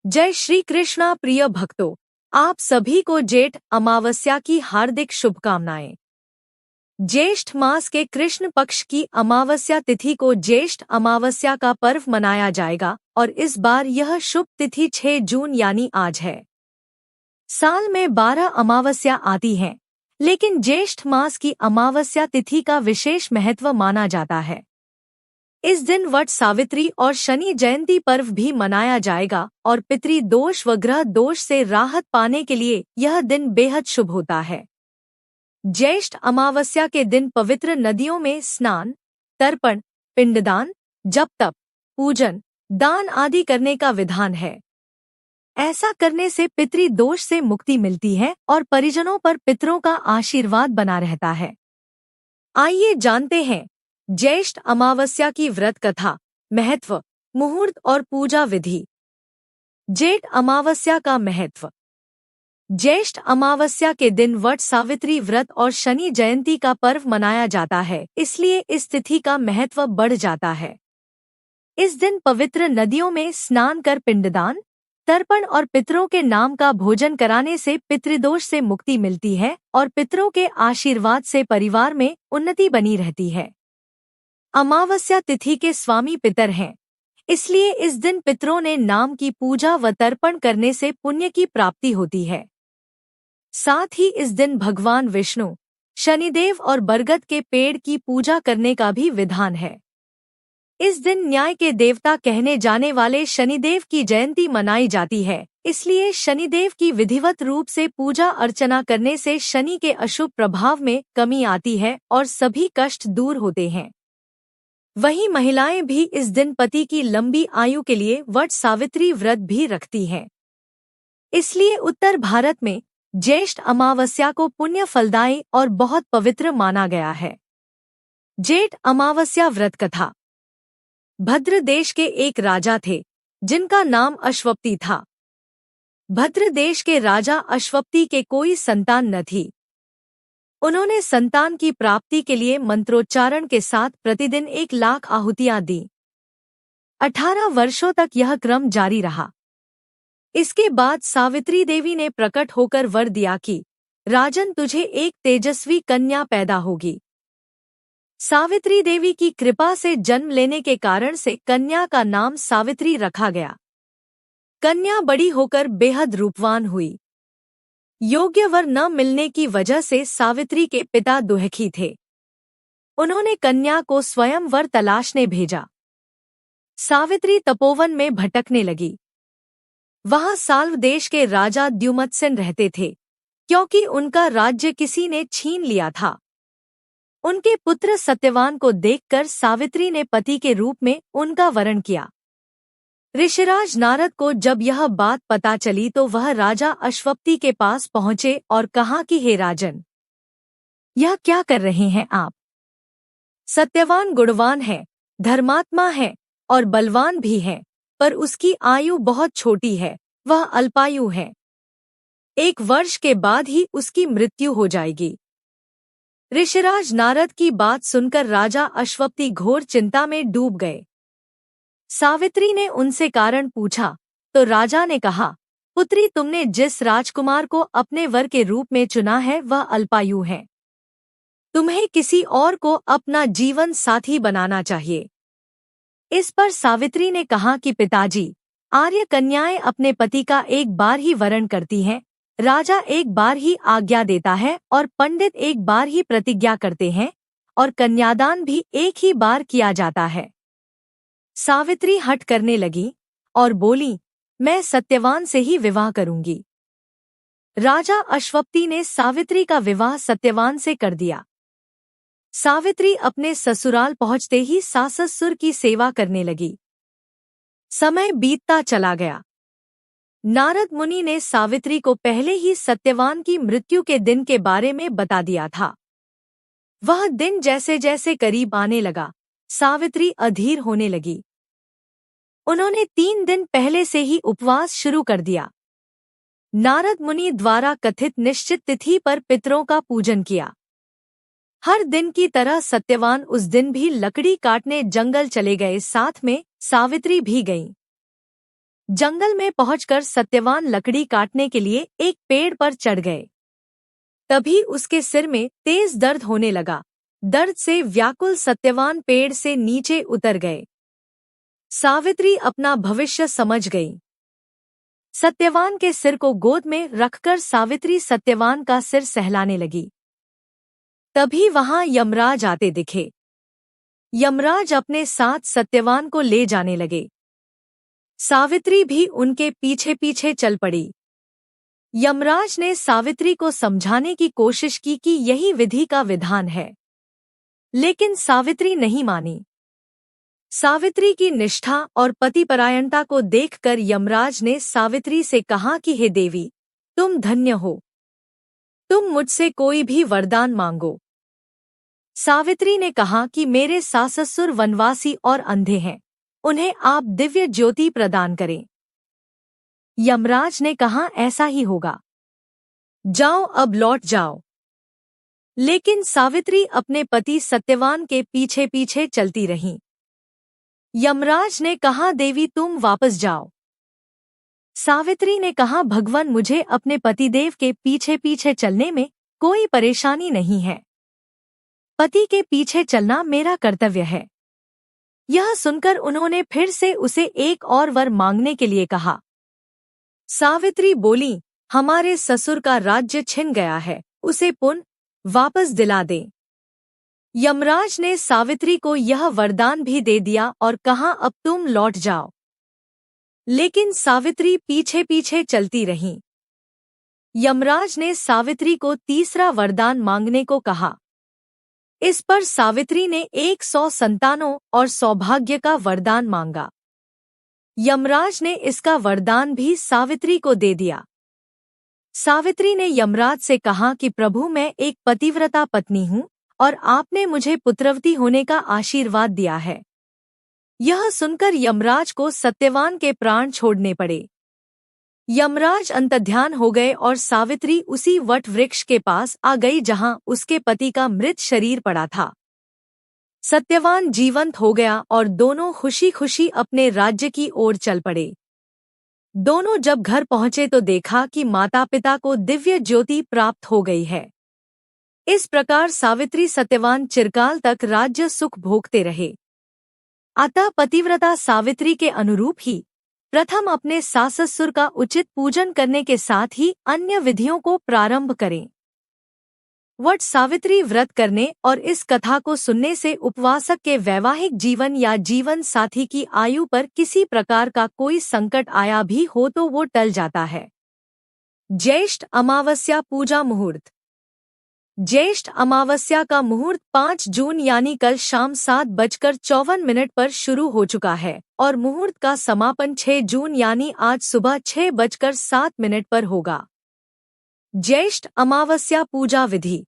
जय श्री कृष्णा प्रिय भक्तों, आप सभी को जेठ अमावस्या की हार्दिक शुभकामनाएं। ज्येष्ठ मास के कृष्ण पक्ष की अमावस्या तिथि को ज्येष्ठ अमावस्या का पर्व मनाया जाएगा और इस बार यह शुभ तिथि 6 जून यानी आज है। साल में 12 अमावस्या आती हैं, लेकिन ज्येष्ठ मास की अमावस्या तिथि का विशेष महत्व माना जाता है। इस दिन वट सावित्री और शनि जयंती पर्व भी मनाया जाएगा और पितृ दोष व ग्रह दोष से राहत पाने के लिए यह दिन बेहद शुभ होता है। ज्येष्ठ अमावस्या के दिन पवित्र नदियों में स्नान, तर्पण, पिंडदान, जप तप, पूजन, दान आदि करने का विधान है। ऐसा करने से पितृ दोष से मुक्ति मिलती है और परिजनों पर पितरों का आशीर्वाद बना रहता है। आइए जानते हैं ज्येष्ठ अमावस्या की व्रत कथा, महत्व, मुहूर्त और पूजा विधि। जेठ अमावस्या का महत्व। ज्येष्ठ अमावस्या के दिन वट सावित्री व्रत और शनि जयंती का पर्व मनाया जाता है, इसलिए इस तिथि का महत्व बढ़ जाता है। इस दिन पवित्र नदियों में स्नान कर पिंडदान, तर्पण और पितरों के नाम का भोजन कराने से पितृदोष से मुक्ति मिलती है और पितरों के आशीर्वाद से परिवार में उन्नति बनी रहती है। अमावस्या तिथि के स्वामी पितर हैं, इसलिए इस दिन पितरों ने नाम की पूजा व तर्पण करने से पुण्य की प्राप्ति होती है। साथ ही इस दिन भगवान विष्णु, शनिदेव और बरगद के पेड़ की पूजा करने का भी विधान है। इस दिन न्याय के देवता कहने जाने वाले शनिदेव की जयंती मनाई जाती है, इसलिए शनिदेव की विधिवत रूप से पूजा अर्चना करने से शनि के अशुभ प्रभाव में कमी आती है और सभी कष्ट दूर होते हैं। वहीं महिलाएं भी इस दिन पति की लंबी आयु के लिए वट सावित्री व्रत भी रखती हैं। इसलिए उत्तर भारत में ज्येष्ठ अमावस्या को पुण्य फलदायी और बहुत पवित्र माना गया है। जेठ अमावस्या व्रत कथा। भद्र देश के एक राजा थे, जिनका नाम अश्वपति था। भद्र देश के राजा अश्वपति के कोई संतान न थी। उन्होंने संतान की प्राप्ति के लिए मंत्रोच्चारण के साथ प्रतिदिन 1,00,000 आहुतियां दी। 18 वर्षों तक यह क्रम जारी रहा। इसके बाद सावित्री देवी ने प्रकट होकर वर दिया कि राजन, तुझे एक तेजस्वी कन्या पैदा होगी। सावित्री देवी की कृपा से जन्म लेने के कारण से कन्या का नाम सावित्री रखा गया। कन्या बड़ी होकर बेहद रूपवान हुई। योग्य वर न मिलने की वजह से सावित्री के पिता दुखी थे। उन्होंने कन्या को स्वयं वर तलाशने भेजा। सावित्री तपोवन में भटकने लगी। वहां साल्व देश के राजा द्युमत्सेन रहते थे, क्योंकि उनका राज्य किसी ने छीन लिया था। उनके पुत्र सत्यवान को देखकर सावित्री ने पति के रूप में उनका वरण किया। ऋषिराज नारद को जब यह बात पता चली तो वह राजा अश्वपति के पास पहुंचे और कहा कि हे राजन, यह क्या कर रहे हैं आप? सत्यवान गुणवान है, धर्मात्मा है और बलवान भी है, पर उसकी आयु बहुत छोटी है, वह अल्पायु है। 1 वर्ष के बाद ही उसकी मृत्यु हो जाएगी। ऋषिराज नारद की बात सुनकर राजा अश्वपति घोर चिंता में डूब गए। सावित्री ने उनसे कारण पूछा तो राजा ने कहा, पुत्री, तुमने जिस राजकुमार को अपने वर के रूप में चुना है वह अल्पायु है। तुम्हें किसी और को अपना जीवन साथी बनाना चाहिए। इस पर सावित्री ने कहा कि पिताजी, आर्य कन्याएं अपने पति का एक बार ही वरण करती हैं, राजा एक बार ही आज्ञा देता है और पंडित एक बार ही प्रतिज्ञा करते हैं और कन्यादान भी एक ही बार किया जाता है। सावित्री हठ करने लगी और बोली, मैं सत्यवान से ही विवाह करूंगी। राजा अश्वपति ने सावित्री का विवाह सत्यवान से कर दिया। सावित्री अपने ससुराल पहुंचते ही सास-ससुर की सेवा करने लगी। समय बीतता चला गया। नारद मुनि ने सावित्री को पहले ही सत्यवान की मृत्यु के दिन के बारे में बता दिया था। वह दिन जैसे जैसे करीब आने लगा, सावित्री अधीर होने लगी। उन्होंने 3 दिन पहले से ही उपवास शुरू कर दिया। नारद मुनि द्वारा कथित निश्चित तिथि पर पितरों का पूजन किया। हर दिन की तरह सत्यवान उस दिन भी लकड़ी काटने जंगल चले गए, साथ में सावित्री भी गईं। जंगल में पहुंचकर सत्यवान लकड़ी काटने के लिए एक पेड़ पर चढ़ गए। तभी उसके सिर में तेज दर्द होने लगा। दर्द से व्याकुल सत्यवान पेड़ से नीचे उतर गए। सावित्री अपना भविष्य समझ गई। सत्यवान के सिर को गोद में रखकर सावित्री सत्यवान का सिर सहलाने लगी। तभी वहां यमराज आते दिखे। यमराज अपने साथ सत्यवान को ले जाने लगे। सावित्री भी उनके पीछे पीछे चल पड़ी। यमराज ने सावित्री को समझाने की कोशिश की कि यही विधि का विधान है, लेकिन सावित्री नहीं मानी। सावित्री की निष्ठा और पतिपरायणता को देखकर यमराज ने सावित्री से कहा कि हे देवी, तुम धन्य हो, तुम मुझसे कोई भी वरदान मांगो। सावित्री ने कहा कि मेरे सास ससुर वनवासी और अंधे हैं, उन्हें आप दिव्य ज्योति प्रदान करें। यमराज ने कहा ऐसा ही होगा, जाओ अब लौट जाओ। लेकिन सावित्री अपने पति सत्यवान के पीछे पीछे चलती रहीं। यमराज ने कहा देवी तुम वापस जाओ। सावित्री ने कहा भगवान मुझे अपने पतिदेव के पीछे पीछे चलने में कोई परेशानी नहीं है, पति के पीछे चलना मेरा कर्तव्य है। यह सुनकर उन्होंने फिर से उसे एक और वर मांगने के लिए कहा। सावित्री बोली हमारे ससुर का राज्य छिन गया है, उसे पुनः वापस दिला दें। यमराज ने सावित्री को यह वरदान भी दे दिया और कहा अब तुम लौट जाओ। लेकिन सावित्री पीछे पीछे चलती रही। यमराज ने सावित्री को तीसरा वरदान मांगने को कहा। इस पर सावित्री ने 100 संतानों और सौभाग्य का वरदान मांगा। यमराज ने इसका वरदान भी सावित्री को दे दिया। सावित्री ने यमराज से कहा कि प्रभु मैं एक पतिव्रता पत्नी हूँ और आपने मुझे पुत्रवती होने का आशीर्वाद दिया है। यह सुनकर यमराज को सत्यवान के प्राण छोड़ने पड़े। यमराज अंतर्ध्यान हो गए और सावित्री उसी वट वृक्ष के पास आ गई जहां उसके पति का मृत शरीर पड़ा था। सत्यवान जीवंत हो गया और दोनों खुशी खुशी अपने राज्य की ओर चल पड़े। दोनों जब घर पहुंचे तो देखा कि माता पिता को दिव्य ज्योति प्राप्त हो गई है। इस प्रकार सावित्री सत्यवान चिरकाल तक राज्य सुख भोगते रहे। अतः पतिव्रता सावित्री के अनुरूप ही प्रथम अपने सास ससुर का उचित पूजन करने के साथ ही अन्य विधियों को प्रारंभ करें। वट सावित्री व्रत करने और इस कथा को सुनने से उपवासक के वैवाहिक जीवन या जीवन साथी की आयु पर किसी प्रकार का कोई संकट आया भी हो तो वो टल जाता है। ज्येष्ठ अमावस्या पूजा मुहूर्त। ज्येष्ठ अमावस्या का मुहूर्त 5 जून यानी कल शाम 7:54 पर शुरू हो चुका है और मुहूर्त का समापन 6 जून यानी आज सुबह 6:07 पर होगा। ज्येष्ठ अमावस्या पूजा विधि।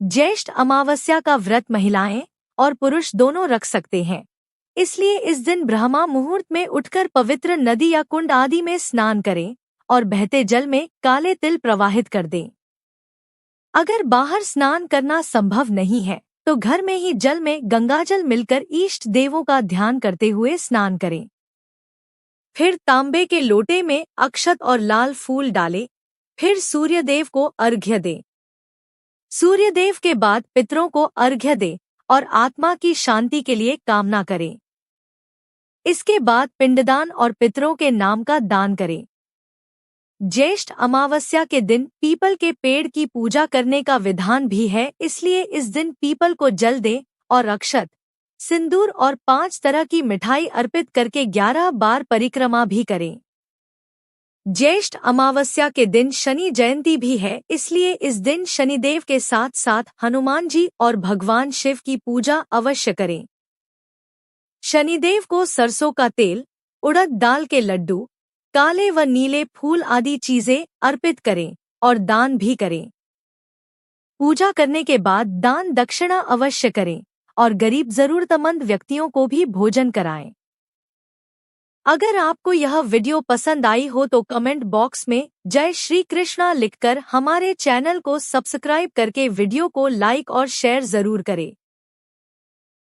ज्येष्ठ अमावस्या का व्रत महिलाएं और पुरुष दोनों रख सकते हैं, इसलिए इस दिन ब्रह्मा मुहूर्त में उठकर पवित्र नदी या कुंड आदि में स्नान करें और बहते जल में काले तिल प्रवाहित कर दें। अगर बाहर स्नान करना संभव नहीं है तो घर में ही जल में गंगाजल मिलकर इष्ट देवों का ध्यान करते हुए स्नान करें। फिर तांबे के लोटे में अक्षत और लाल फूल डालें। फिर सूर्यदेव को अर्घ्य दें। सूर्यदेव के बाद पितरों को अर्घ्य दें और आत्मा की शांति के लिए कामना करें। इसके बाद पिंडदान और पितरों के नाम का दान करें। ज्येष्ठ अमावस्या के दिन पीपल के पेड़ की पूजा करने का विधान भी है, इसलिए इस दिन पीपल को जल दें और अक्षत, सिंदूर और 5 तरह की मिठाई अर्पित करके 11 बार परिक्रमा भी करें। ज्येष्ठ अमावस्या के दिन शनि जयंती भी है, इसलिए इस दिन शनिदेव के साथ साथ हनुमान जी और भगवान शिव की पूजा अवश्य करें। शनिदेव को सरसों का तेल, उड़द दाल के लड्डू, काले व नीले फूल आदि चीजें अर्पित करें और दान भी करें। पूजा करने के बाद दान दक्षिणा अवश्य करें और गरीब जरूरतमंद व्यक्तियों को भी भोजन कराएं। अगर आपको यह वीडियो पसंद आई हो तो कमेंट बॉक्स में जय श्री कृष्णा लिखकर हमारे चैनल को सब्सक्राइब करके वीडियो को लाइक और शेयर जरूर करें।